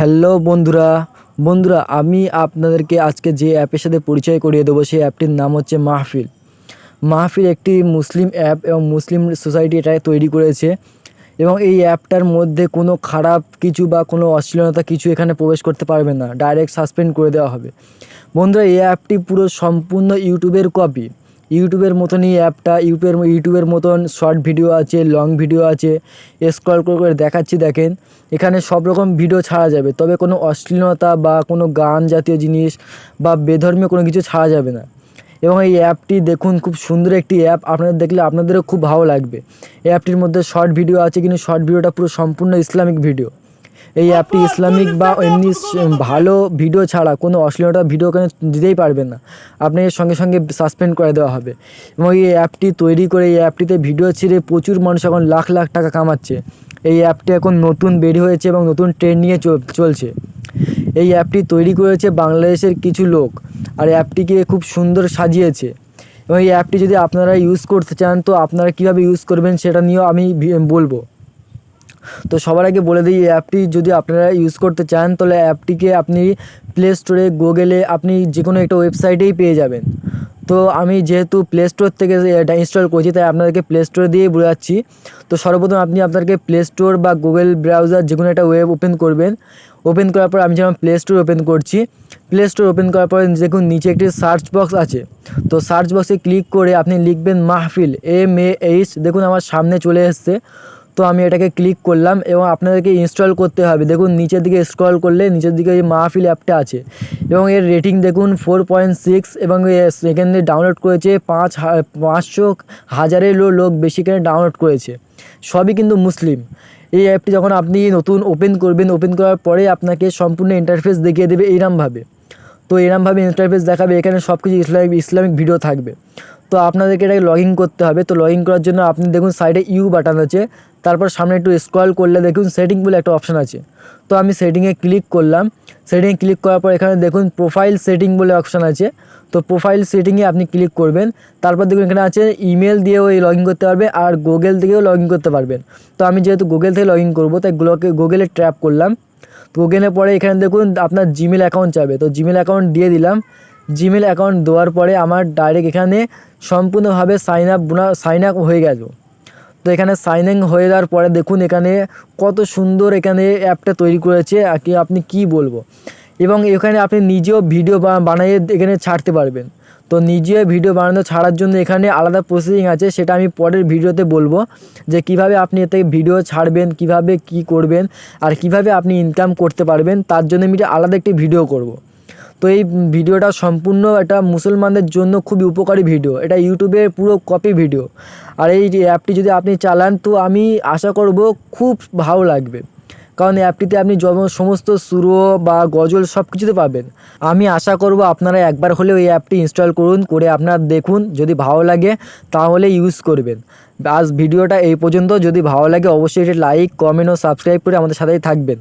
Hello বন্ধুরা আমি আপনাদেরকে আজকে যে অ্যাপের সাথে পরিচয় করিয়ে দেবো সেই অ্যাপটির নাম হচ্ছে মাহফিল। মাহফিল একটি মুসলিম অ্যাপ এবং মুসলিম সোসাইটি এটা তৈরি করেছে এবং এই অ্যাপটার মধ্যে কোনো খারাপ কিছু বা কোনো অশ্লীলতা কিছু এখানে প্রবেশ করতে পারবে না, ডাইরেক্ট সাসপেন্ড করে দেওয়া হবে। বন্ধুরা, এই অ্যাপটি পুরো সম্পূর্ণ ইউটিউবের কপি। ইউটিউবের মতনই অ্যাপটা, ইউটিউবের মতন শর্ট ভিডিও আছে, লং ভিডিও আছে। স্ক্রল করে দেখাচ্ছি, দেখেন এখানে সব রকম ভিডিও ছাড়া যাবে, তবে কোনো অশ্লীলতা বা কোনো গান জাতীয় জিনিস বা বেধর্মীয় কোনো কিছু ছাড়া যাবে না। এবং এই অ্যাপটি দেখুন, খুব সুন্দর একটি অ্যাপ, আপনাদের দেখলে আপনাদেরও খুব ভালো লাগবে। এই অ্যাপটির মধ্যে শর্ট ভিডিও আছে, কিন্তু শর্ট ভিডিওটা পুরো সম্পূর্ণ ইসলামিক ভিডিও। এই অ্যাপটি ইসলামিক বা এমনি ভালো ভিডিও ছাড়া কোনো অশ্লীলতা ভিডিও এখানে দিতেই পারবেন না, আপনাকে সঙ্গে সঙ্গে সাসপেন্ড করে দেওয়া হবে। এবং এই অ্যাপটি তৈরি করে এই অ্যাপটিতে ভিডিও ছেড়ে প্রচুর মানুষ এখন লাখ লাখ টাকা কামাচ্ছে। এই অ্যাপটি এখন নতুন বের হয়েছে এবং নতুন ট্রেন্ড নিয়ে চলছে। এই অ্যাপটি তৈরি করেছে বাংলাদেশের কিছু লোক, আর অ্যাপটিকে খুব সুন্দর সাজিয়েছে। এবং এই অ্যাপটি যদি আপনারা ইউজ করতে চান তো আপনারা কীভাবে ইউজ করবেন সেটা নিয়েও আমি বলবো। তো সবার আগে বলে দিই, এই অ্যাপটি যদি আপনারা ইউজ করতে চান তাহলে অ্যাপটিকে আপনি প্লে স্টোরে, গুগলে, আপনি যে কোনো একটা ওয়েবসাইটেই পেয়ে যাবেন। তো আমি যেহেতু প্লে স্টোর থেকে এটা ইনস্টল করছি তাই আপনাদেরকে প্লে স্টোরে দিয়েই বোঝাচ্ছি। তো সর্বপ্রথম আপনি আপনাদেরকে প্লে স্টোর বা গুগল ব্রাউজার যে কোনো একটা ওয়েব ওপেন করবেন। ওপেন করার পর আমি যেমন প্লে স্টোর ওপেন করছি, প্লে স্টোর ওপেন করার পর দেখুন নিচে একটি সার্চ বক্স আছে। তো সার্চ বক্সে ক্লিক করে আপনি লিখবেন মাহফিল, MAH। দেখুন আমার সামনে চলে এসছে। তো আমি এটাকে ক্লিক করলাম এবং আপনাদেরকে ইনস্টল করতে হবে। দেখুন নিচের দিকে স্ক্রল করলে নিচের দিকে এই মাহফিল অ্যাপটা আছে এবং এর রেটিং দেখুন 4.6 এবং এখানে ডাউনলোড করেছে 500,000-এরও লোক বেশি এখানে ডাউনলোড করেছে, সবই কিন্তু মুসলিম। এই অ্যাপটি যখন আপনি নতুন ওপেন করবেন, ওপেন করার পরে আপনাকে সম্পূর্ণ ইন্টারফেস দেখিয়ে দেবে এইরমভাবে। তো এরমভাবে ইন্টারফেস দেখাবে, এখানে সব কিছু ইসলামিক ভিডিও থাকবে। তো আপনাদেরকে এটাকে লগ ইন করতে হবে। তো লগ ইন করার জন্য আপনি দেখুন সাইডে ইউ বাটন আছে, তারপর সামনে একটু স্ক্রল করলে দেখুন সেটিং বলে একটা অপশান আছে। তো আমি সেটিংয়ে ক্লিক করলাম। সেটিংয়ে ক্লিক করার পর এখানে দেখুন প্রোফাইল সেটিং বলে অপশান আছে। তো প্রোফাইল সেটিংয়ে আপনি ক্লিক করবেন। তারপর দেখুন এখানে আছে ইমেল দিয়েও লগ ইন করতে পারবে আর গুগল থেকেও লগ ইন করতে পারবেন। তো আমি যেহেতু গুগল থেকে লগ ইন করবো তাই গুগলে ট্র্যাপ করলাম। তো গুগলের পরে এখানে দেখুন আপনার জিমেল অ্যাকাউন্ট চাবে, তো জিমেল অ্যাকাউন্ট দিয়ে দিলাম। জিমেল অ্যাকাউন্ট দেওয়ার পরে আমার ডাইরেক্ট এখানে সম্পূর্ণভাবে সাইন আপ হয়ে গেল। তো এখানে সাইন ইন হয়ে যাওয়ার পরে দেখুন এখানে কত সুন্দর এখানে অ্যাপটা তৈরি করেছে, আর কি আপনি কি বলবো। এবং এখানে আপনি নিজেও ভিডিও বানিয়ে এখানে ছাড়তে পারবেন। তো নিজে ভিডিও বানানো ছাড়ার জন্য এখানে আলাদা প্রসেসিং আছে, সেটা আমি পরের ভিডিওতে বলবো যে কিভাবে আপনি এতে ভিডিও ছাড়বেন, কিভাবে কি করবেন আর কিভাবে আপনি ইনকাম করতে পারবেন। তার জন্য আমি আলাদা একটি ভিডিও করব। তো এই ভিডিওটা সম্পূর্ণ এটা মুসলমানদের জন্য খুবই উপকারী ভিডিও, এটা ইউটিউবের পুরো কপি ভিডিও। আর এই অ্যাপটি যদি আপনি চালান তো আমি আশা করব খুব ভালো লাগবে, কারণ এই অ্যাপটিতে আপনি সমস্ত সুরো বা গজল সব কিছুতে পাবেন। আমি আশা করব আপনারা একবার হলেও এই অ্যাপটি ইনস্টল করুন, করে আপনারা দেখুন, যদি ভালো লাগে তাহলে ইউজ করবেন। আজ ভিডিওটা এই পর্যন্ত। যদি ভালো লাগে অবশ্যই এটা লাইক, কমেন্ট ও সাবস্ক্রাইব করে আমাদের সাথেই থাকবেন।